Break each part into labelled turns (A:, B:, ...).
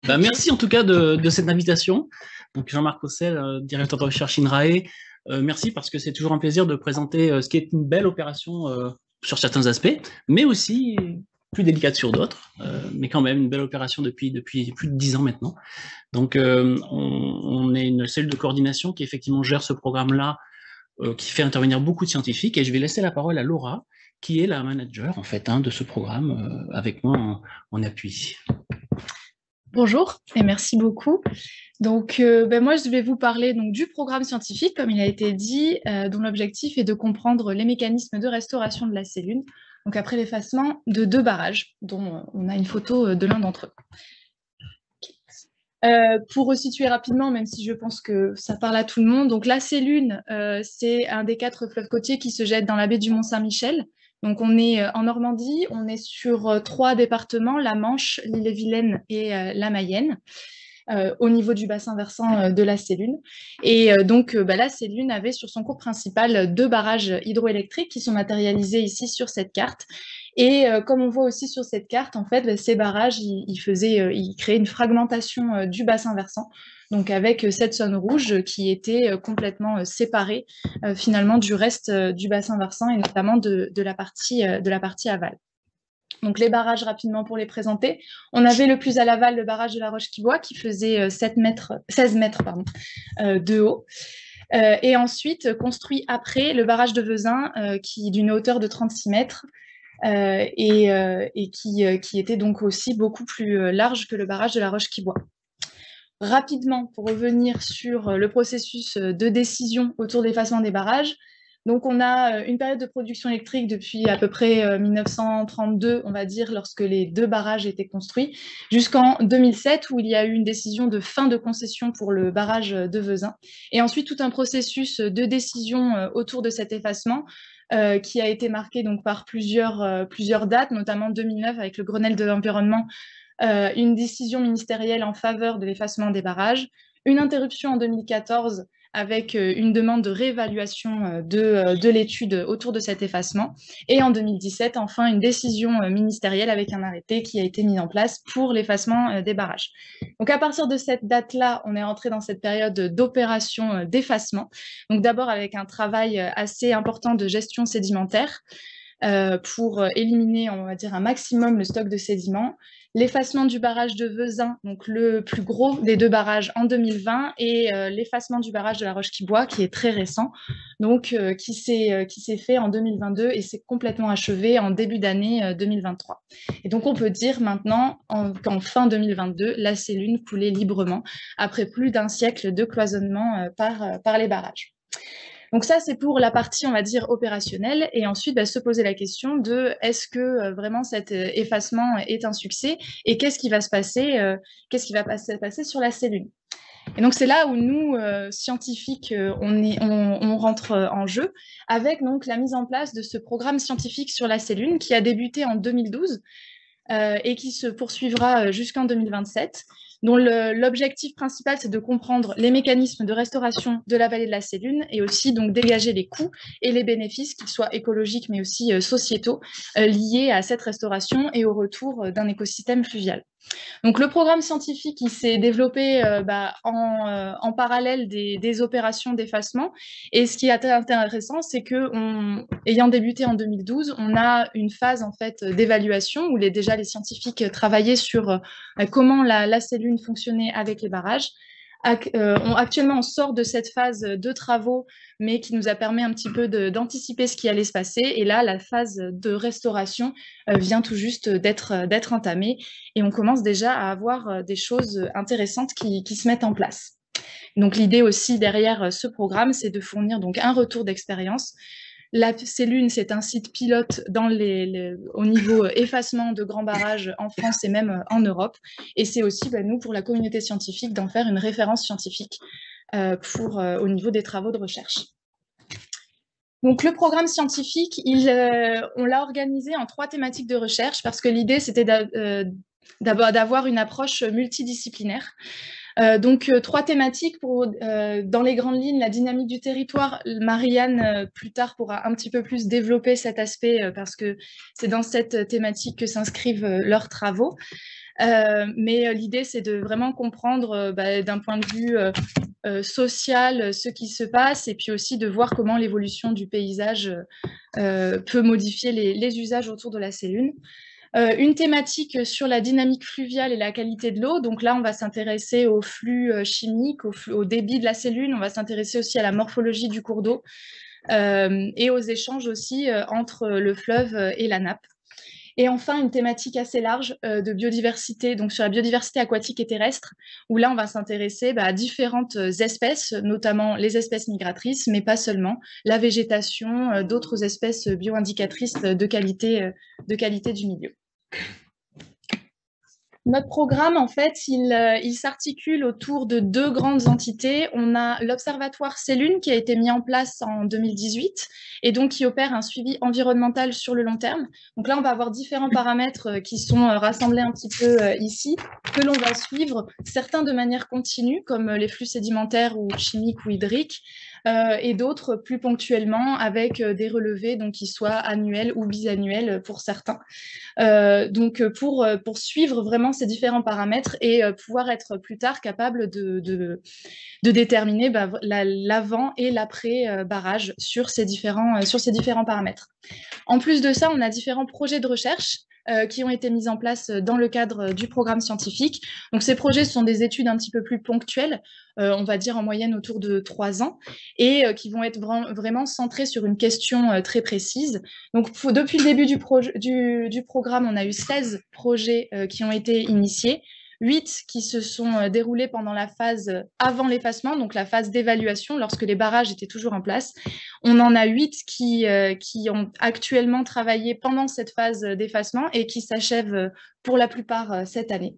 A: Bah, merci en tout cas de cette invitation. Donc Jean-Marc Ossel, directeur de recherche INRAE, merci parce que c'est toujours un plaisir de présenter ce qui est une belle opération sur certains aspects, mais aussi plus délicate sur d'autres, mais quand même une belle opération depuis plus de 10 ans maintenant. Donc on est une cellule de coordination qui effectivement gère ce programme-là, qui fait intervenir beaucoup de scientifiques, et je vais laisser la parole à Laura, qui est la manager en fait de ce programme avec moi en appui.
B: Bonjour et merci beaucoup. Donc, moi, je vais vous parler donc, du programme scientifique, comme il a été dit, dont l'objectif est de comprendre les mécanismes de restauration de la cellule, donc après l'effacement de 2 barrages, dont on a une photo de l'un d'entre eux. Pour resituer rapidement, même si je pense que ça parle à tout le monde, donc la Sélune, c'est un des 4 fleuves côtiers qui se jettent dans la baie du Mont-Saint-Michel. Donc on est en Normandie, on est sur 3 départements, la Manche, l'Ille-et-Vilaine et la Mayenne, au niveau du bassin versant de la Sélune. Et la Sélune avait sur son cours principal 2 barrages hydroélectriques qui sont matérialisés ici sur cette carte. Et comme on voit aussi sur cette carte, en fait, ces barrages, ils créaient une fragmentation du bassin versant, donc avec cette zone rouge qui était complètement séparée finalement du reste du bassin versant et notamment de la partie aval. Donc les barrages, rapidement pour les présenter. On avait le plus à l'aval le barrage de la Roche-qui-Boit qui faisait 16 mètres de haut. Et ensuite, construit après, le barrage de Vezin qui d'une hauteur de 36 mètres et qui était donc aussi beaucoup plus large que le barrage de la Roche-qui-Boit. Rapidement, pour revenir sur le processus de décision autour de l'effacement des barrages, donc on a une période de production électrique depuis à peu près 1932, on va dire, lorsque les 2 barrages étaient construits, jusqu'en 2007 où il y a eu une décision de fin de concession pour le barrage de Vezin. Et ensuite tout un processus de décision autour de cet effacement qui a été marqué donc, par plusieurs dates, notamment 2009 avec le Grenelle de l'environnement, une décision ministérielle en faveur de l'effacement des barrages, une interruption en 2014 avec une demande de réévaluation de l'étude autour de cet effacement. Et en 2017, enfin, une décision ministérielle avec un arrêté qui a été mis en place pour l'effacement des barrages. Donc à partir de cette date-là, on est rentré dans cette période d'opération d'effacement. Donc d'abord avec un travail assez important de gestion sédimentaire pour éliminer, on va dire, un maximum le stock de sédiments. L'effacement du barrage de Vezin, donc le plus gros des 2 barrages en 2020, et l'effacement du barrage de la Roche-qui-Boit, qui est très récent, donc qui s'est fait en 2022 et s'est complètement achevé en début d'année 2023. Et donc on peut dire maintenant qu'en fin 2022, la Sélune coulait librement, après plus d'1 siècle de cloisonnement par les barrages. Donc ça, c'est pour la partie, on va dire, opérationnelle. Et ensuite, se poser la question de est-ce que vraiment cet effacement est un succès et qu'est-ce qui va se passer, passer sur la cellule. Et donc c'est là où nous, scientifiques, on rentre en jeu avec donc la mise en place de ce programme scientifique sur la cellule qui a débuté en 2012 et qui se poursuivra jusqu'en 2027. Dont l'objectif principal, c'est de comprendre les mécanismes de restauration de la vallée de la Sélune et aussi donc dégager les coûts et les bénéfices, qu'ils soient écologiques mais aussi sociétaux, liés à cette restauration et au retour d'un écosystème fluvial. Donc le programme scientifique il s'est développé en parallèle des opérations d'effacement. Et ce qui est intéressant, c'est que ayant débuté en 2012, on a une phase en fait d'évaluation où déjà les scientifiques travaillaient sur comment la cellule fonctionnait avec les barrages. Actuellement, on sort de cette phase de travaux, mais qui nous a permis un petit peu d'anticiper ce qui allait se passer. Et là, la phase de restauration vient tout juste d'être entamée. Et on commence déjà à avoir des choses intéressantes qui se mettent en place. Donc, l'idée aussi derrière ce programme, c'est de fournir donc un retour d'expérience. La Sélune, c'est un site pilote au niveau effacement de grands barrages en France et même en Europe. Et c'est aussi, nous, pour la communauté scientifique, d'en faire une référence scientifique au niveau des travaux de recherche. Donc, le programme scientifique, on l'a organisé en 3 thématiques de recherche parce que l'idée, c'était d'avoir une approche multidisciplinaire. Donc 3 thématiques dans les grandes lignes, la dynamique du territoire. Marianne, plus tard, pourra un petit peu plus développer cet aspect parce que c'est dans cette thématique que s'inscrivent leurs travaux. Mais l'idée, c'est de vraiment comprendre d'un point de vue social ce qui se passe et puis aussi de voir comment l'évolution du paysage peut modifier les usages autour de la cellule. Une thématique sur la dynamique fluviale et la qualité de l'eau. Donc là, on va s'intéresser au flux chimique, au débit de la cellule. On va s'intéresser aussi à la morphologie du cours d'eau et aux échanges aussi entre le fleuve et la nappe. Et enfin, une thématique assez large de biodiversité, donc sur la biodiversité aquatique et terrestre, où là, on va s'intéresser à différentes espèces, notamment les espèces migratrices, mais pas seulement, la végétation, d'autres espèces bioindicatrices de qualité du milieu. Notre programme, en fait, il s'articule autour de deux grandes entités. On a l'Observatoire Cellune qui a été mis en place en 2018 et donc qui opère un suivi environnemental sur le long terme. Donc là, on va avoir différents paramètres qui sont rassemblés un petit peu ici, que l'on va suivre, certains de manière continue, comme les flux sédimentaires ou chimiques ou hydriques, et d'autres plus ponctuellement avec des relevés donc, qui soient annuels ou bisannuels pour certains. Donc pour suivre vraiment ces différents paramètres et pouvoir être plus tard capable de déterminer l'avant et l'après barrage sur ces différents paramètres. En plus de ça, on a différents projets de recherche qui ont été mis en place dans le cadre du programme scientifique. Donc ces projets sont des études un petit peu plus ponctuelles, on va dire en moyenne autour de 3 ans, et qui vont être vraiment centrées sur une question très précise. Donc depuis le début du programme, on a eu 16 projets qui ont été initiés, 8 qui se sont déroulés pendant la phase avant l'effacement, donc la phase d'évaluation, lorsque les barrages étaient toujours en place. On en a 8 qui ont actuellement travaillé pendant cette phase d'effacement et qui s'achèvent pour la plupart cette année.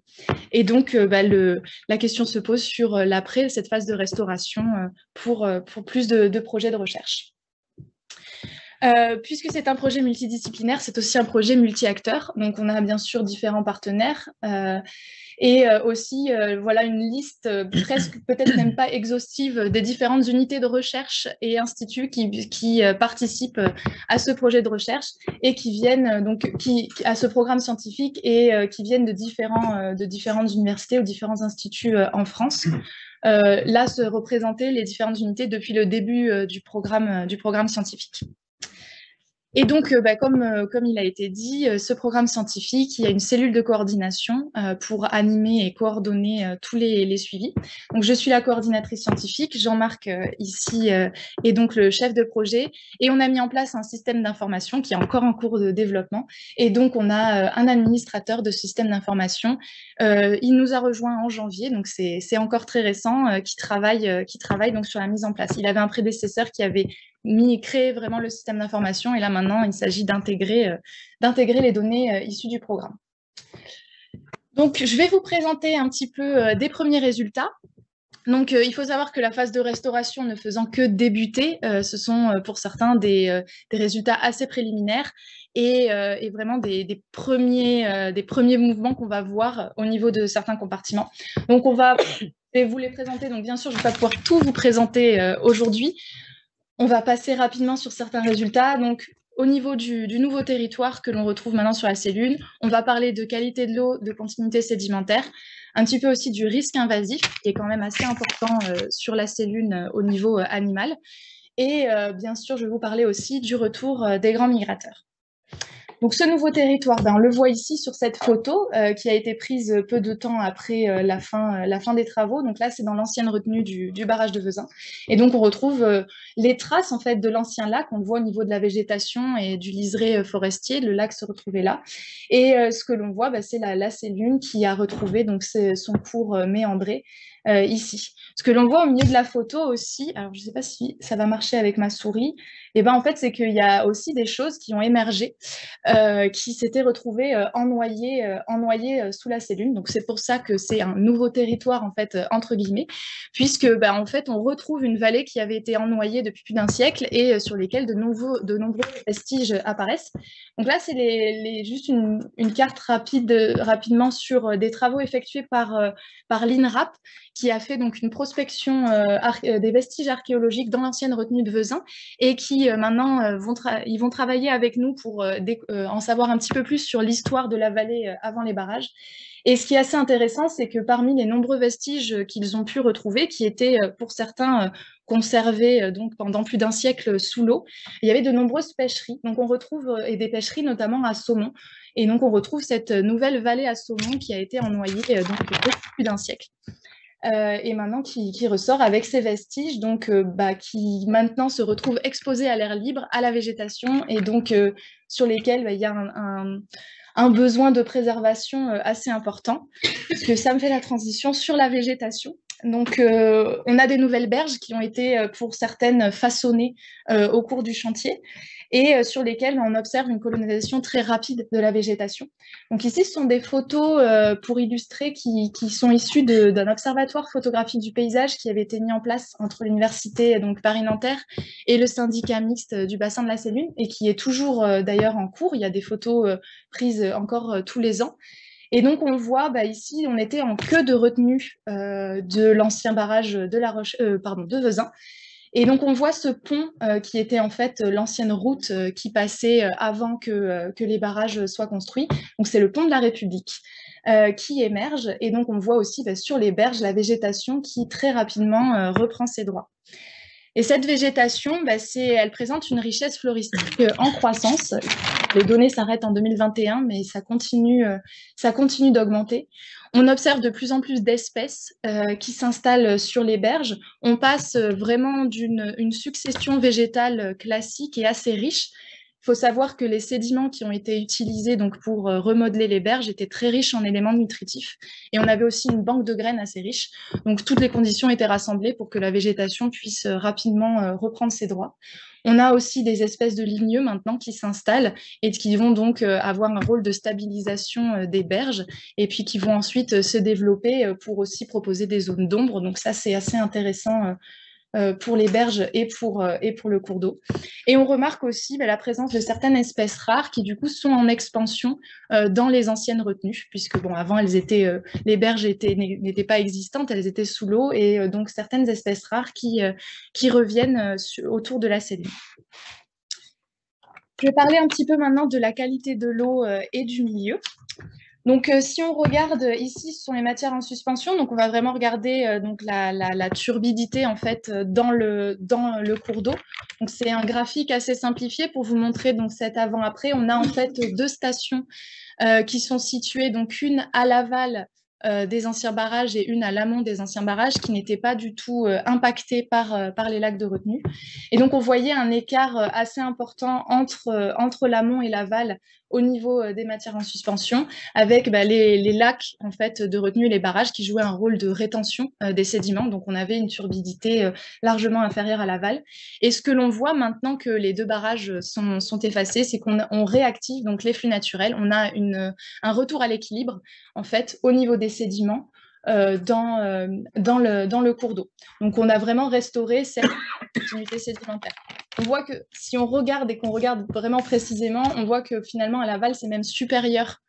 B: Et donc, la question se pose sur l'après, cette phase de restauration pour plus de projets de recherche. Puisque c'est un projet multidisciplinaire, c'est aussi un projet multi-acteurs. Donc, on a bien sûr différents partenaires et aussi voilà une liste presque peut-être même pas exhaustive des différentes unités de recherche et instituts qui participent à ce projet de recherche et qui viennent à ce programme scientifique et qui viennent de différentes universités ou différents instituts en France. Là, se représenter les différentes unités depuis le début du programme scientifique. Et donc, comme il a été dit, ce programme scientifique, il y a une cellule de coordination pour animer et coordonner tous les suivis. Donc, je suis la coordinatrice scientifique, Jean-Marc ici est donc le chef de projet. Et on a mis en place un système d'information qui est encore en cours de développement. Et donc, on a un administrateur de système d'information. Il nous a rejoint en janvier, donc c'est encore très récent, qui travaille donc sur la mise en place. Il avait un prédécesseur qui avait créer vraiment le système d'information. Et là, maintenant, il s'agit d'intégrer les données issues du programme. Donc, je vais vous présenter un petit peu des premiers résultats. Donc, il faut savoir que la phase de restauration ne faisant que débuter, ce sont pour certains des résultats assez préliminaires et vraiment des premiers mouvements qu'on va voir au niveau de certains compartiments. Donc, je vais vous les présenter. Donc, bien sûr, je ne vais pas pouvoir tout vous présenter aujourd'hui. On va passer rapidement sur certains résultats. Donc, au niveau du nouveau territoire que l'on retrouve maintenant sur la cellule, on va parler de qualité de l'eau, de continuité sédimentaire, un petit peu aussi du risque invasif, qui est quand même assez important sur la cellule au niveau animal. Et bien sûr, je vais vous parler aussi du retour des grands migrateurs. Donc, ce nouveau territoire, on le voit ici sur cette photo qui a été prise peu de temps après la fin des travaux. Donc là, c'est dans l'ancienne retenue du barrage de Vezin. Et donc, on retrouve les traces en fait de l'ancien lac. On le voit au niveau de la végétation et du liseré forestier. Le lac se retrouvait là. Et ce que l'on voit, c'est la cellule qui a retrouvé donc, son cours méandré ici. Ce que l'on voit au milieu de la photo aussi, alors je ne sais pas si ça va marcher avec ma souris, en fait, c'est qu'il y a aussi des choses qui ont émergé, qui s'étaient retrouvées ennoyées sous la cellule. Donc, c'est pour ça que c'est un nouveau territoire, en fait, entre guillemets, puisque, en fait, on retrouve une vallée qui avait été ennoyée depuis plus d'un siècle et sur lesquelles de nombreux vestiges apparaissent. Donc là, c'est juste une carte rapidement sur des travaux effectués par l'INRAP, qui a fait donc une prospection des vestiges archéologiques dans l'ancienne retenue de Vezin et qui maintenant ils vont travailler avec nous pour en savoir un petit peu plus sur l'histoire de la vallée avant les barrages. Et ce qui est assez intéressant, c'est que parmi les nombreux vestiges qu'ils ont pu retrouver, qui étaient pour certains conservés donc pendant plus d'un siècle sous l'eau, il y avait de nombreuses pêcheries. Donc on retrouve et des pêcheries notamment à saumon. Et donc on retrouve cette nouvelle vallée à saumon qui a été ennoyée donc depuis plus d'un siècle. Et maintenant qui ressort avec ces vestiges, donc qui maintenant se retrouvent exposés à l'air libre, à la végétation, et donc sur lesquels il y a un besoin de préservation assez important, parce que ça me fait la transition sur la végétation. Donc, on a des nouvelles berges qui ont été, pour certaines, façonnées au cours du chantier et sur lesquelles on observe une colonisation très rapide de la végétation. Donc ici, ce sont des photos pour illustrer qui sont issues d'un observatoire photographique du paysage qui avait été mis en place entre l'université donc Paris-Nanterre et le syndicat mixte du bassin de la Sélune et qui est toujours d'ailleurs en cours. Il y a des photos prises encore tous les ans. Et donc, on voit ici, on était en queue de retenue de l'ancien barrage de Vezin. Et donc, on voit ce pont qui était en fait l'ancienne route qui passait avant que les barrages soient construits. Donc, c'est le pont de la République qui émerge. Et donc, on voit aussi sur les berges la végétation qui très rapidement reprend ses droits. Et cette végétation, elle présente une richesse floristique en croissance. Les données s'arrêtent en 2021, mais ça continue d'augmenter. On observe de plus en plus d'espèces qui s'installent sur les berges. On passe vraiment d'une succession végétale classique et assez riche. Il faut savoir que les sédiments qui ont été utilisés donc, pour remodeler les berges étaient très riches en éléments nutritifs. Et on avait aussi une banque de graines assez riche. Donc, toutes les conditions étaient rassemblées pour que la végétation puisse rapidement reprendre ses droits. On a aussi des espèces de ligneux maintenant qui s'installent et qui vont donc avoir un rôle de stabilisation des berges et puis qui vont ensuite se développer pour aussi proposer des zones d'ombre. Donc ça, c'est assez intéressant pour les berges et pour le cours d'eau. Et on remarque aussi la présence de certaines espèces rares qui du coup sont en expansion dans les anciennes retenues, puisque bon, avant les berges n'étaient pas existantes, elles étaient sous l'eau, et donc certaines espèces rares qui reviennent autour de la Sélune. Je vais parler un petit peu maintenant de la qualité de l'eau et du milieu. Donc, si on regarde ici, ce sont les matières en suspension. Donc, on va vraiment regarder donc la turbidité en fait dans le cours d'eau. Donc, c'est un graphique assez simplifié pour vous montrer donc cet avant-après. On a en fait deux stations qui sont situées, donc une à l'aval des anciens barrages et une à l'amont des anciens barrages qui n'étaient pas du tout impactés par les lacs de retenue. Et donc, on voyait un écart assez important entre l'amont et l'aval au niveau des matières en suspension, avec les lacs en fait, de retenue et les barrages qui jouaient un rôle de rétention des sédiments. Donc, on avait une turbidité largement inférieure à l'aval. Et ce que l'on voit maintenant que les deux barrages sont effacés, c'est qu'on réactive donc, les flux naturels. On a un retour à l'équilibre en fait, au niveau des sédiments dans le cours d'eau. Donc, on a vraiment restauré cette continuité sédimentaire. On voit que si on regarde et qu'on regarde vraiment précisément, on voit que finalement, à l'aval, c'est même supérieur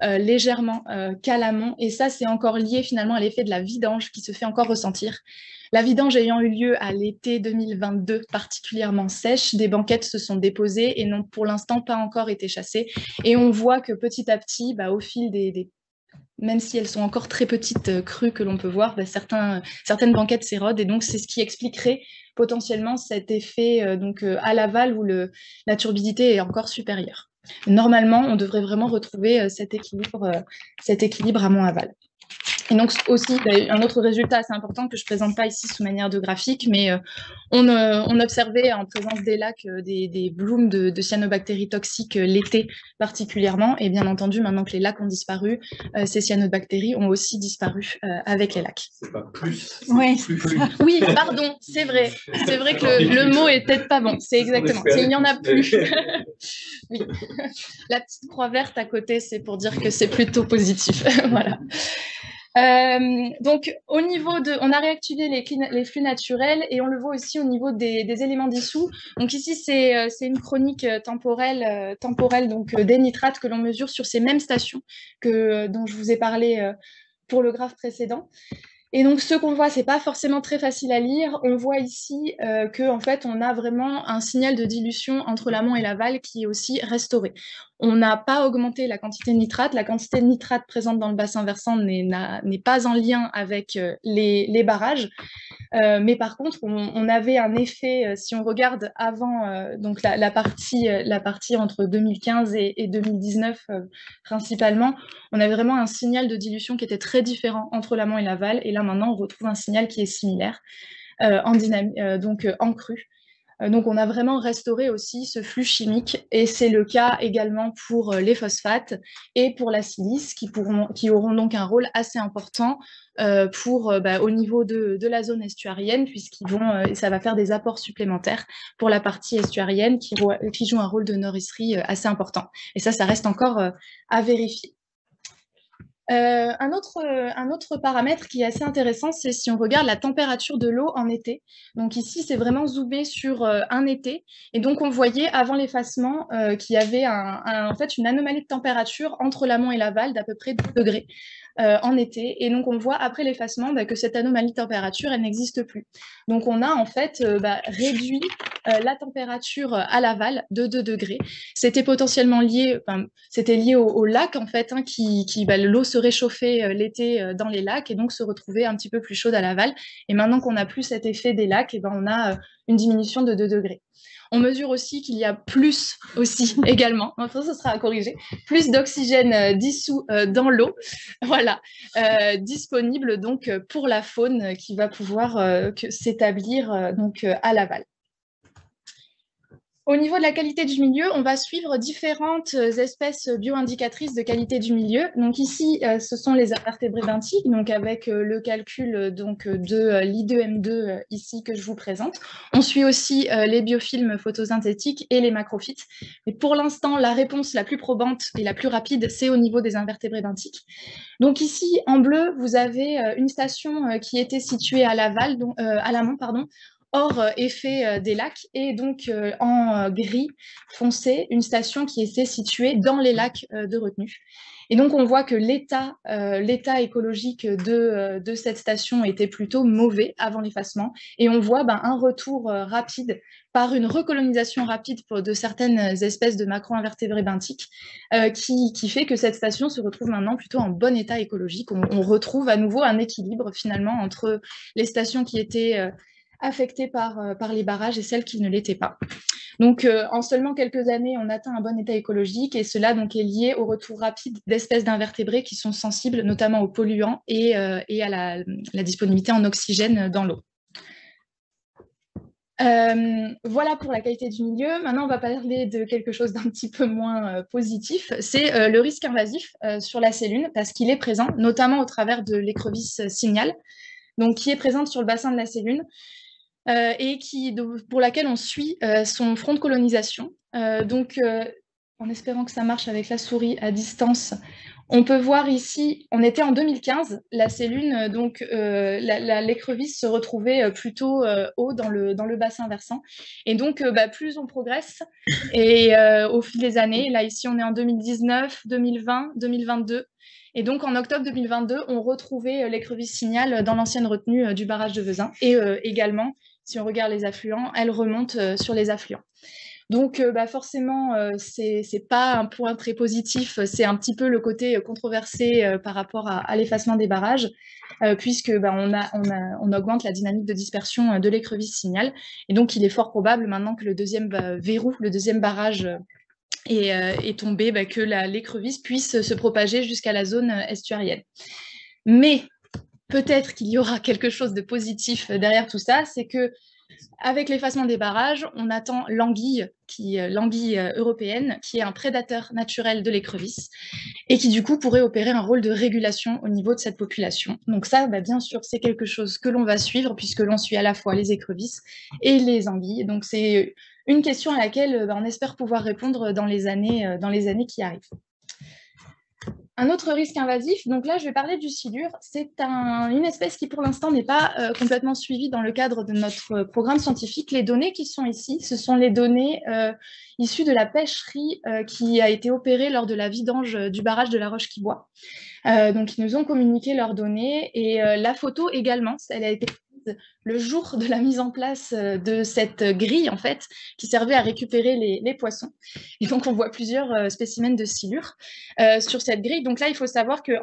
B: légèrement qu'à l'amont. Et ça, c'est encore lié finalement à l'effet de la vidange qui se fait encore ressentir. La vidange ayant eu lieu à l'été 2022, particulièrement sèche, des banquettes se sont déposées et n'ont pour l'instant pas encore été chassées. Et on voit que petit à petit, au fil même si elles sont encore très petites crues que l'on peut voir, certaines banquettes s'érodent. Et donc, c'est ce qui expliquerait potentiellement cet effet à l'aval où la turbidité est encore supérieure. Normalement, on devrait vraiment retrouver cet équilibre amont-aval. Et donc aussi, un autre résultat assez important que je ne présente pas ici sous manière de graphique, mais on observait en présence des lacs des blooms de cyanobactéries toxiques l'été particulièrement. Et bien entendu, maintenant que les lacs ont disparu, ces cyanobactéries ont aussi disparu avec les lacs.
C: C'est pas plus.
B: Oui,
C: plus.
B: Oui, pardon, c'est vrai. C'est vrai que le mot est peut-être pas bon. C'est exactement. Il n'y en a plus. Oui. La petite croix verte à côté, c'est pour dire que c'est plutôt positif. Voilà. Donc, au niveau on a réactivé les flux naturels et on le voit aussi au niveau des éléments dissous. Donc ici, c'est une chronique temporelle donc des nitrates que l'on mesure sur ces mêmes stations dont je vous ai parlé pour le graphe précédent. Et donc, ce qu'on voit, c'est pas forcément très facile à lire. On voit ici que, en fait, on a vraiment un signal de dilution entre l'amont et l'aval qui est aussi restauré. On n'a pas augmenté la quantité de nitrate. La quantité de nitrate présente dans le bassin versant n'est pas en lien avec les barrages. Mais par contre, on avait un effet, si on regarde avant, donc la partie entre 2015 et 2019 principalement, on avait vraiment un signal de dilution qui était très différent entre l'amont et l'aval. Et là, maintenant, on retrouve un signal qui est similaire en crue. Donc, on a vraiment restauré aussi ce flux chimique, et c'est le cas également pour les phosphates et pour la silice, qui auront donc un rôle assez important au niveau de la zone estuarienne, ça va faire des apports supplémentaires pour la partie estuarienne qui joue un rôle de nourricerie assez important. Et ça reste encore à vérifier. Un autre paramètre qui est assez intéressant, c'est si on regarde la température de l'eau en été. Donc ici, c'est vraiment zoomé sur un été. Et donc, on voyait avant l'effacement qu'il y avait en fait une anomalie de température entre l'amont et l'aval d'à peu près 2 degrés en été. Et donc, on voit après l'effacement que cette anomalie de température, elle n'existe plus. Donc, on a en fait réduit la température à l'aval de 2 degrés. C'était potentiellement lié, c'était lié au lac en fait, l'eau se réchauffait l'été dans les lacs et donc se retrouvait un petit peu plus chaude à l'aval. Et maintenant qu'on n'a plus cet effet des lacs, on a une diminution de 2 degrés. On mesure aussi qu'il y a plus aussi également, enfin, ça sera à corriger, plus d'oxygène dissous dans l'eau, voilà, disponible donc pour la faune qui va pouvoir s'établir donc à l'aval. Au niveau de la qualité du milieu, on va suivre différentes espèces bioindicatrices de qualité du milieu. Donc ici, ce sont les invertébrés benthiques, donc avec le calcul de l'I2M2 ici que je vous présente. On suit aussi les biofilms photosynthétiques et les macrophytes. Mais pour l'instant, la réponse la plus probante et la plus rapide, c'est au niveau des invertébrés benthiques. Donc ici, en bleu, vous avez une station qui était située à l'amont, hors effet des lacs, et donc en gris foncé, une station qui était située dans les lacs de retenue. Et donc on voit que l'état écologique de cette station était plutôt mauvais avant l'effacement, et on voit un retour rapide par une recolonisation rapide de certaines espèces de macro-invertébrés benthiques qui fait que cette station se retrouve maintenant plutôt en bon état écologique. On retrouve à nouveau un équilibre finalement entre les stations qui étaient affectées par les barrages et celles qui ne l'étaient pas. Donc, en seulement quelques années, on atteint un bon état écologique, et cela donc est lié au retour rapide d'espèces d'invertébrés qui sont sensibles notamment aux polluants et à la disponibilité en oxygène dans l'eau. Voilà pour la qualité du milieu. Maintenant, on va parler de quelque chose d'un petit peu moins positif. C'est le risque invasif sur la Sélune, parce qu'il est présent, notamment au travers de l'écrevisse Signal, donc qui est présente sur le bassin de la Sélune. Et pour laquelle on suit son front de colonisation. En espérant que ça marche avec la souris à distance, on peut voir ici, on était en 2015, la Sélune, donc l'écrevisse se retrouvait plutôt haut dans le bassin versant. Et donc, plus on progresse, et au fil des années, là ici on est en 2019, 2020, 2022, et donc, en octobre 2022, on retrouvait l'écrevisse Signal dans l'ancienne retenue du barrage de Vezin. Et également, si on regarde les affluents, elle remonte sur les affluents. Donc, forcément, c'est pas un point très positif. C'est un petit peu le côté controversé par rapport à l'effacement des barrages, puisque on augmente la dynamique de dispersion de l'écrevisse Signal. Et donc, il est fort probable maintenant que le deuxième verrou, le deuxième barrage est tombé, que l'écrevisse puisse se propager jusqu'à la zone estuarienne. Mais peut-être qu'il y aura quelque chose de positif derrière tout ça, c'est que avec l'effacement des barrages, on attend l'anguille européenne, qui est un prédateur naturel de l'écrevisse, et qui du coup pourrait opérer un rôle de régulation au niveau de cette population. Donc ça, bien sûr, c'est quelque chose que l'on va suivre, puisque l'on suit à la fois les écrevisses et les anguilles. Donc c'est une question à laquelle on espère pouvoir répondre dans les années qui arrivent. Un autre risque invasif, donc là je vais parler du silure, c'est une espèce qui pour l'instant n'est pas complètement suivie dans le cadre de notre programme scientifique. Les données qui sont ici, ce sont les données issues de la pêcherie qui a été opérée lors de la vidange du barrage de la Roche-qui-Boit. Donc ils nous ont communiqué leurs données et la photo également, elle a été le jour de la mise en place de cette grille, en fait, qui servait à récupérer les poissons. Et donc, on voit plusieurs spécimens de silure sur cette grille. Donc là, il faut savoir que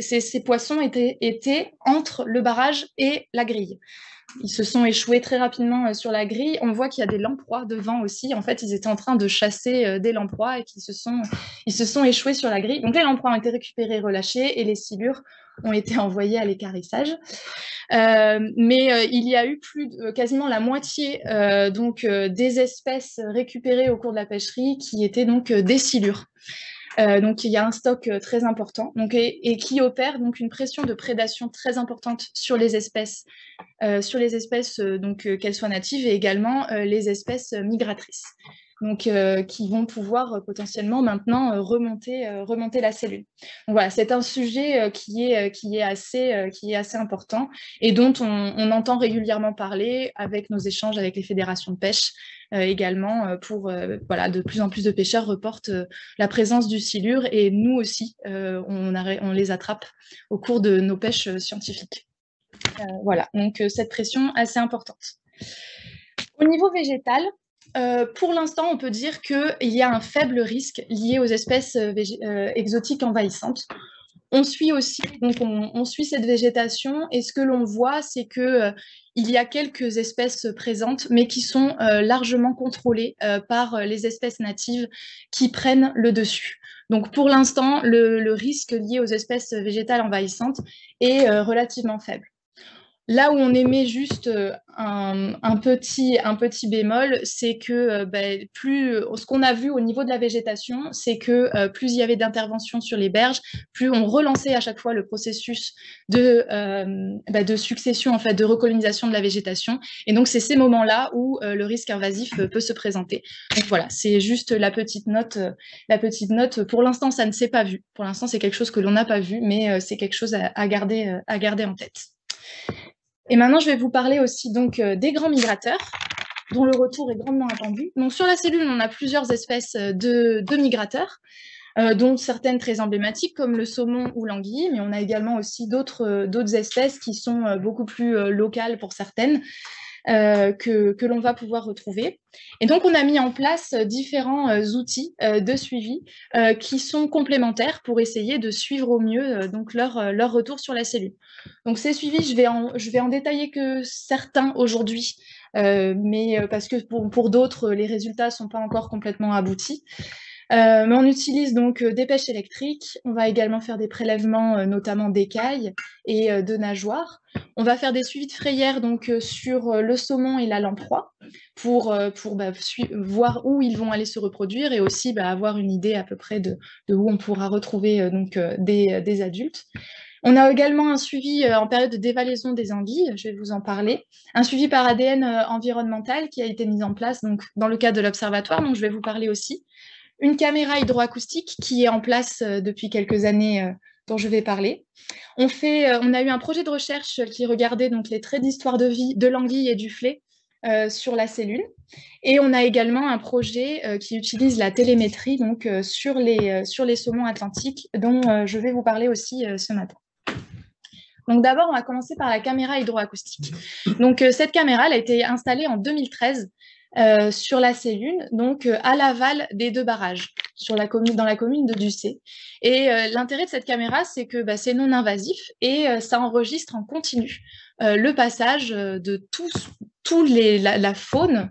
B: ces poissons étaient entre le barrage et la grille. Ils se sont échoués très rapidement sur la grille. On voit qu'il y a des lamproies devant aussi. En fait, ils étaient en train de chasser des lamproies et ils se sont échoués sur la grille. Donc les lamproies ont été récupérées, relâchées et les silures ont été envoyées à l'équarrissage. Mais il y a eu quasiment la moitié des espèces récupérées au cours de la pêcherie qui étaient donc des silures. Donc il y a un stock très important et qui opère donc une pression de prédation très importante sur les espèces, qu'elles soient natives et également les espèces migratrices. Donc, qui vont pouvoir potentiellement maintenant remonter la cellule. Donc voilà, c'est un sujet qui est assez important et dont on entend régulièrement parler avec nos échanges avec les fédérations de pêche également de plus en plus de pêcheurs reportent la présence du silure et nous aussi, on les attrape au cours de nos pêches scientifiques. Voilà, donc cette pression assez importante. Au niveau végétal, pour l'instant, on peut dire qu'il y a un faible risque lié aux espèces exotiques envahissantes. On suit aussi, donc on suit cette végétation et ce que l'on voit, c'est que il y a quelques espèces présentes, mais qui sont largement contrôlées par les espèces natives qui prennent le dessus. Donc pour l'instant, le risque lié aux espèces végétales envahissantes est relativement faible. Là où on émet juste un petit bémol, c'est que ce qu'on a vu au niveau de la végétation, c'est que plus il y avait d'interventions sur les berges, plus on relançait à chaque fois le processus de succession, en fait, de recolonisation de la végétation. Et donc, c'est ces moments-là où le risque invasif peut se présenter. Donc voilà, c'est juste la petite note. Pour l'instant, ça ne s'est pas vu. Pour l'instant, c'est quelque chose que l'on n'a pas vu, mais c'est quelque chose à garder en tête. Et maintenant, je vais vous parler aussi donc des grands migrateurs, dont le retour est grandement attendu. Donc sur la cellule, on a plusieurs espèces de migrateurs, dont certaines très emblématiques comme le saumon ou l'anguille, mais on a également aussi d'autres espèces qui sont beaucoup plus locales pour certaines, que l'on va pouvoir retrouver. Et donc, on a mis en place différents outils de suivi qui sont complémentaires pour essayer de suivre au mieux donc leur retour sur la cellule. Donc, ces suivis, je vais en détailler que certains aujourd'hui, mais parce que pour d'autres, les résultats ne sont pas encore complètement aboutis. Mais on utilise donc des pêches électriques, on va également faire des prélèvements notamment d'écailles et de nageoires. On va faire des suivis de frayères donc, sur le saumon et la lamproie pour voir où ils vont aller se reproduire et aussi avoir une idée à peu près de où on pourra retrouver des adultes. On a également un suivi en période de dévalaison des anguilles, je vais vous en parler, un suivi par ADN environnemental qui a été mis en place donc, dans le cadre de l'observatoire, donc je vais vous parler aussi. Une caméra hydroacoustique qui est en place depuis quelques années dont je vais parler. On a eu un projet de recherche qui regardait donc les traits d'histoire de vie de l'anguille et du flait sur la cellule. Et on a également un projet qui utilise la télémétrie donc, sur les saumons atlantiques dont je vais vous parler aussi ce matin. Donc d'abord, on va commencer par la caméra hydroacoustique. Donc cette caméra, elle a été installée en 2013 sur la cellule, donc à l'aval des deux barrages, dans la commune de Ducé. Et l'intérêt de cette caméra, c'est que c'est non invasif et ça enregistre en continu le passage de la faune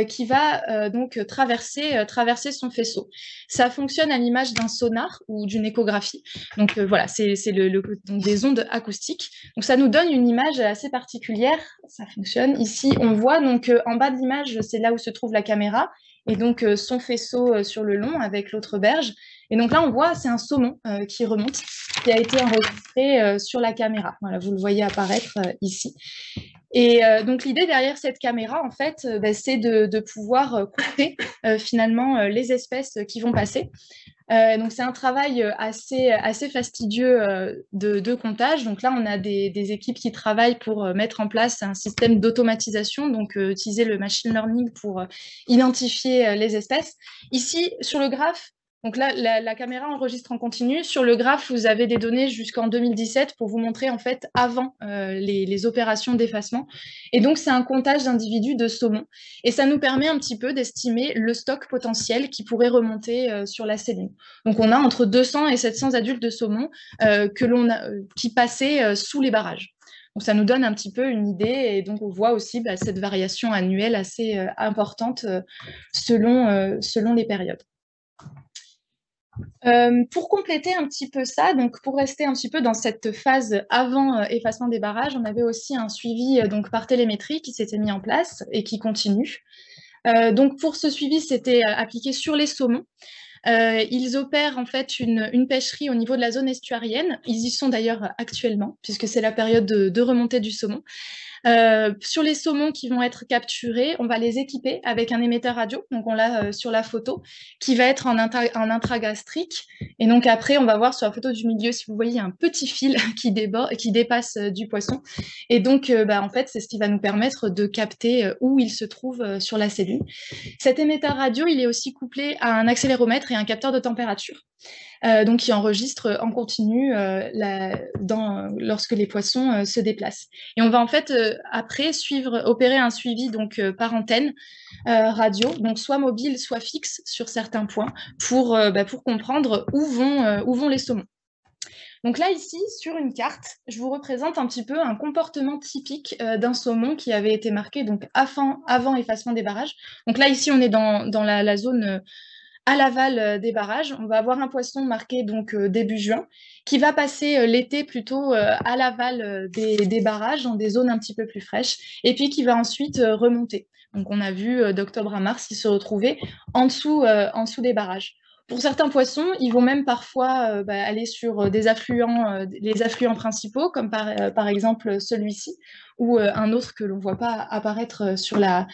B: qui va donc traverser son faisceau. Ça fonctionne à l'image d'un sonar ou d'une échographie. Donc voilà, c'est donc des ondes acoustiques. Donc ça nous donne une image assez particulière. Ça fonctionne. Ici, on voit donc en bas de l'image, c'est là où se trouve la caméra et donc son faisceau sur le long avec l'autre berge. Et donc là, on voit, c'est un saumon qui remonte, qui a été enregistré sur la caméra. Voilà, vous le voyez apparaître ici. Et donc l'idée derrière cette caméra, en fait, c'est de pouvoir compter finalement les espèces qui vont passer. Donc c'est un travail assez fastidieux de comptage. Donc là, on a des équipes qui travaillent pour mettre en place un système d'automatisation, donc utiliser le machine learning pour identifier les espèces. Ici, sur le graphe, donc là, la caméra enregistre en continu. Sur le graphe, vous avez des données jusqu'en 2017 pour vous montrer en fait avant les opérations d'effacement. Et donc, c'est un comptage d'individus de saumon. Et ça nous permet un petit peu d'estimer le stock potentiel qui pourrait remonter sur la Céline. Donc, on a entre 200 et 700 adultes de saumon qui passaient sous les barrages. Donc, ça nous donne un petit peu une idée. Et donc, on voit aussi cette variation annuelle assez importante selon les périodes. Pour compléter un petit peu ça, donc pour rester un petit peu dans cette phase avant effacement des barrages, on avait aussi un suivi donc par télémétrie qui s'était mis en place et qui continue. Donc pour ce suivi, c'était appliqué sur les saumons. Ils opèrent en fait une pêcherie au niveau de la zone estuarienne. Ils y sont d'ailleurs actuellement, puisque c'est la période de remontée du saumon. Sur les saumons qui vont être capturés, on va les équiper avec un émetteur radio, donc on l'a sur la photo, qui va être en intragastrique. Et donc après, on va voir sur la photo du milieu, si vous voyez, un petit fil qui dépasse du poisson. Et donc, en fait, c'est ce qui va nous permettre de capter où il se trouve sur la cellule. Cet émetteur radio, il est aussi couplé à un accéléromètre et un capteur de température. Donc qui enregistre en continu lorsque les poissons se déplacent. Et on va en fait après opérer un suivi donc par antenne radio, donc soit mobile, soit fixe sur certains points pour comprendre où vont les saumons. Donc là, ici, sur une carte, je vous représente un petit peu un comportement typique d'un saumon qui avait été marqué donc avant effacement des barrages. Donc là, ici, on est dans la zone à l'aval des barrages. On va avoir un poisson marqué donc début juin, qui va passer l'été plutôt à l'aval des barrages, dans des zones un petit peu plus fraîches, et puis qui va ensuite remonter. Donc on a vu d'octobre à mars, il se retrouvait en dessous des barrages. Pour certains poissons, ils vont même parfois aller sur des affluents, les affluents principaux, comme par exemple celui-ci, ou un autre que l'on ne voit pas apparaître sur la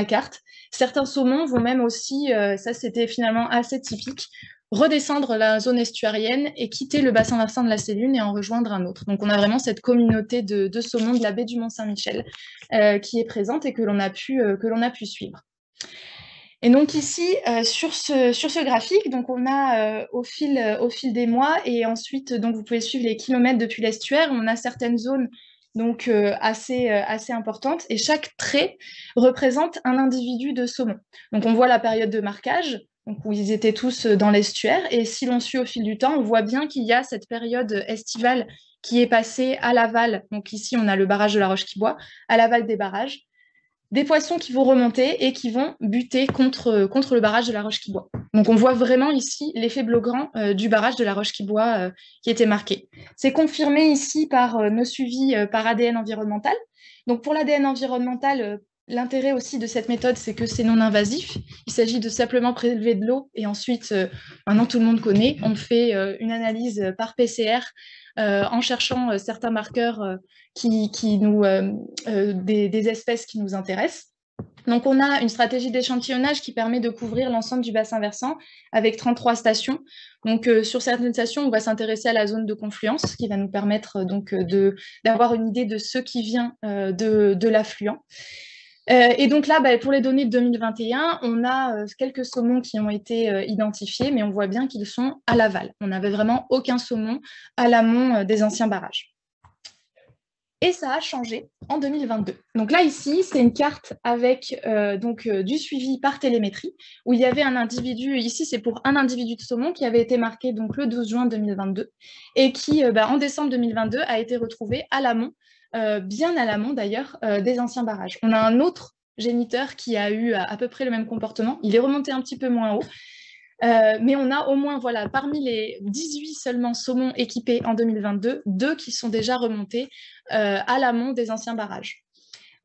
B: carte. Certains saumons vont même aussi, ça c'était finalement assez typique, redescendre la zone estuarienne et quitter le bassin versant de la Célune et en rejoindre un autre. Donc on a vraiment cette communauté de saumons de la baie du Mont-Saint-Michel qui est présente et que l'on a pu suivre. Et donc ici, sur ce graphique, donc on a au fil des mois, et ensuite donc vous pouvez suivre les kilomètres depuis l'estuaire, on a certaines zones donc assez importantes, et chaque trait représente un individu de saumon. Donc on voit la période de marquage, donc où ils étaient tous dans l'estuaire, et si l'on suit au fil du temps, on voit bien qu'il y a cette période estivale qui est passée à l'aval. Donc ici, on a le barrage de la Roche-qui-Boit, à l'aval des barrages, des poissons qui vont remonter et qui vont buter contre le barrage de la Roche-qui-Boit. Donc on voit vraiment ici l'effet Blaugrand du barrage de la Roche-qui-Boit qui était marqué. C'est confirmé ici par nos suivis par ADN environnemental. Donc pour l'ADN environnemental, l'intérêt aussi de cette méthode, c'est que c'est non invasif. Il s'agit de simplement prélever de l'eau et ensuite, maintenant tout le monde connaît, on fait une analyse par PCR en cherchant certains marqueurs des espèces qui nous intéressent. Donc, on a une stratégie d'échantillonnage qui permet de couvrir l'ensemble du bassin versant avec 33 stations. Donc, sur certaines stations, on va s'intéresser à la zone de confluence qui va nous permettre donc d'avoir une idée de ce qui vient de l'affluent. Et donc là, pour les données de 2021, on a quelques saumons qui ont été identifiés, mais on voit bien qu'ils sont à l'aval. On n'avait vraiment aucun saumon à l'amont des anciens barrages. Et ça a changé en 2022. Donc là, ici, c'est une carte avec du suivi par télémétrie, où il y avait un individu, ici c'est pour un individu de saumon qui avait été marqué donc, le 12 juin 2022, et qui, en décembre 2022, a été retrouvé à l'amont, bien à l'amont d'ailleurs, des anciens barrages. On a un autre géniteur qui a eu à peu près le même comportement. Il est remonté un petit peu moins haut, mais on a au moins, voilà, parmi les 18 seulement saumons équipés en 2022, 2 qui sont déjà remontés à l'amont des anciens barrages.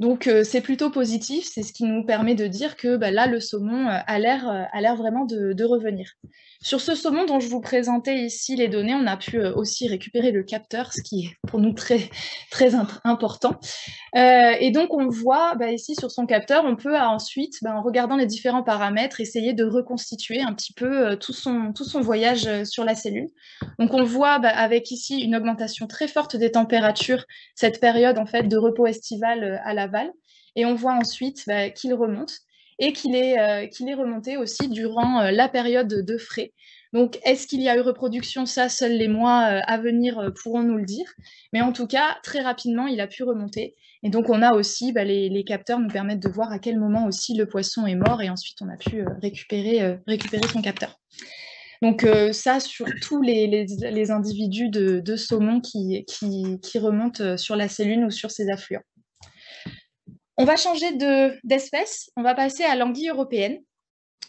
B: Donc, c'est plutôt positif, c'est ce qui nous permet de dire que là, le saumon a l'air vraiment de revenir. Sur ce saumon dont je vous présentais ici les données, on a pu aussi récupérer le capteur, ce qui est pour nous très, très important. Et donc, on voit ici sur son capteur, on peut ensuite, en regardant les différents paramètres, essayer de reconstituer un petit peu tout son voyage sur la cellule. Donc, on voit avec ici une augmentation très forte des températures, cette période en fait de repos estival à l'aval. Et on voit ensuite qu'il remonte et qu'il est remonté aussi durant la période de frais. Donc, est-ce qu'il y a eu reproduction? Ça, seuls les mois à venir pourront nous le dire. Mais en tout cas, très rapidement, il a pu remonter. Et donc, on a aussi, les capteurs nous permettent de voir à quel moment aussi le poisson est mort. Et ensuite, on a pu récupérer son capteur. Donc, ça, sur tous les individus de saumon qui remontent sur la cellule ou sur ses affluents. On va changer d'espèce. On va passer à l'anguille européenne.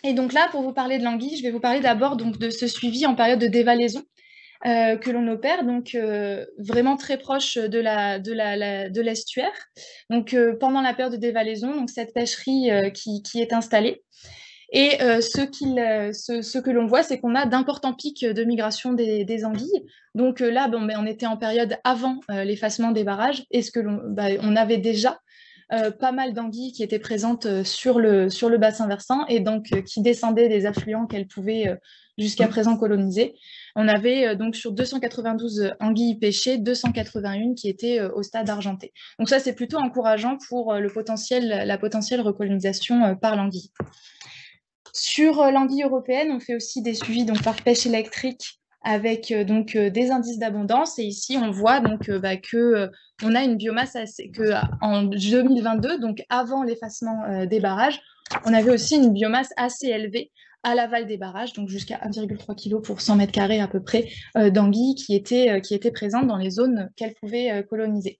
B: Et donc là, pour vous parler de l'anguille, je vais vous parler d'abord de ce suivi en période de dévalaison que l'on opère, donc vraiment très proche de l'estuaire. Donc pendant la période de dévalaison, donc cette pêcherie qui est installée. Et ce que l'on voit, c'est qu'on a d'importants pics de migration des anguilles. Donc là, on était en période avant l'effacement des barrages, et on avait déjà pas mal d'anguilles qui étaient présentes sur le bassin versant et donc qui descendaient des affluents qu'elles pouvaient jusqu'à présent coloniser. On avait donc sur 292 anguilles pêchées, 281 qui étaient au stade argenté. Donc ça, c'est plutôt encourageant pour la potentielle recolonisation par l'anguille. Sur l'anguille européenne, on fait aussi des suivis donc, par pêche électrique avec des indices d'abondance. Et ici, on voit qu'on a une biomasse en 2022, donc avant l'effacement des barrages, on avait aussi une biomasse assez élevée à l'aval des barrages, donc jusqu'à 1,3 kg pour 100 mètres carrés à peu près d'anguilles qui étaient présentes dans les zones qu'elles pouvaient coloniser.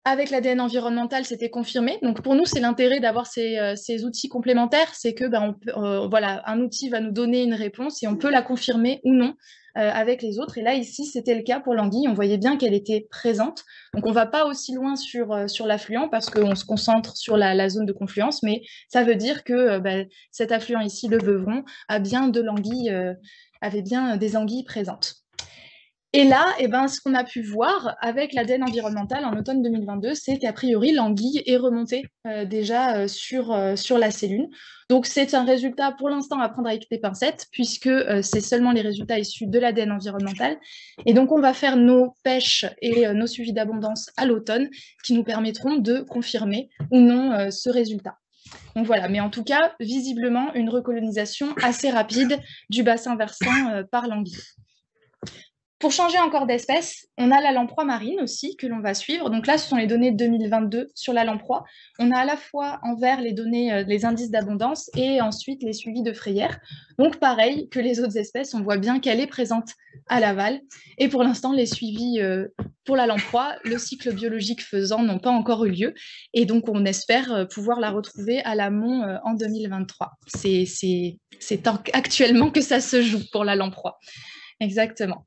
B: Avec l'ADN environnemental, c'était confirmé. Donc pour nous, c'est l'intérêt d'avoir ces outils complémentaires, c'est que un outil va nous donner une réponse et on peut la confirmer ou non avec les autres. Et là, ici, c'était le cas pour l'anguille. On voyait bien qu'elle était présente. Donc on ne va pas aussi loin sur l'affluent parce qu'on se concentre sur la zone de confluence, mais ça veut dire que cet affluent ici, le Beuvron, avait bien des anguilles présentes. Et là, ce qu'on a pu voir avec l'ADN environnemental en automne 2022, c'est qu'a priori, l'anguille est remontée déjà sur la cellule. Donc, c'est un résultat pour l'instant à prendre avec des pincettes, puisque c'est seulement les résultats issus de l'ADN environnemental. Et donc, on va faire nos pêches et nos suivis d'abondance à l'automne qui nous permettront de confirmer ou non ce résultat. Donc voilà, mais en tout cas, visiblement, une recolonisation assez rapide du bassin versant par l'anguille. Pour changer encore d'espèce, on a la lamproie marine aussi que l'on va suivre. Donc là, ce sont les données de 2022 sur la lamproie. On a à la fois en vert les données, les indices d'abondance et ensuite les suivis de frayère. Donc pareil que les autres espèces, on voit bien qu'elle est présente à l'aval. Et pour l'instant, les suivis pour la lamproie, le cycle biologique faisant, n'ont pas encore eu lieu. Et donc, on espère pouvoir la retrouver à l'amont en 2023. C'est actuellement que ça se joue pour la lamproie. Exactement.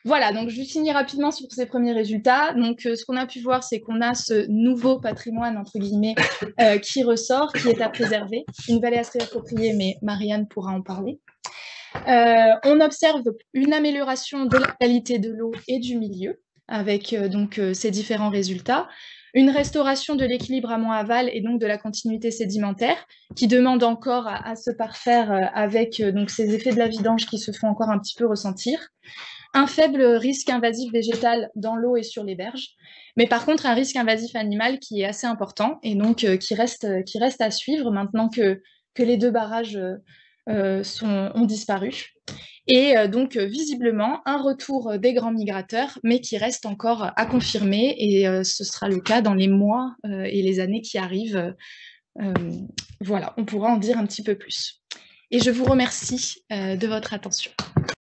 B: Voilà, donc je vais finir rapidement sur ces premiers résultats. Donc, ce qu'on a pu voir, c'est qu'on a ce nouveau patrimoine, entre guillemets, qui ressort, qui est à préserver. Une vallée assez appropriée, mais Marianne pourra en parler. On observe une amélioration de la qualité de l'eau et du milieu, avec ces différents résultats. Une restauration de l'équilibre amont-aval et donc de la continuité sédimentaire qui demande encore à se parfaire avec ces effets de la vidange qui se font encore un petit peu ressentir. Un faible risque invasif végétal dans l'eau et sur les berges, mais par contre un risque invasif animal qui est assez important et donc qui reste à suivre maintenant que les deux barrages ont disparu. Et donc, visiblement, un retour des grands migrateurs, mais qui reste encore à confirmer, et ce sera le cas dans les mois et les années qui arrivent. Voilà, on pourra en dire un petit peu plus. Et je vous remercie de votre attention.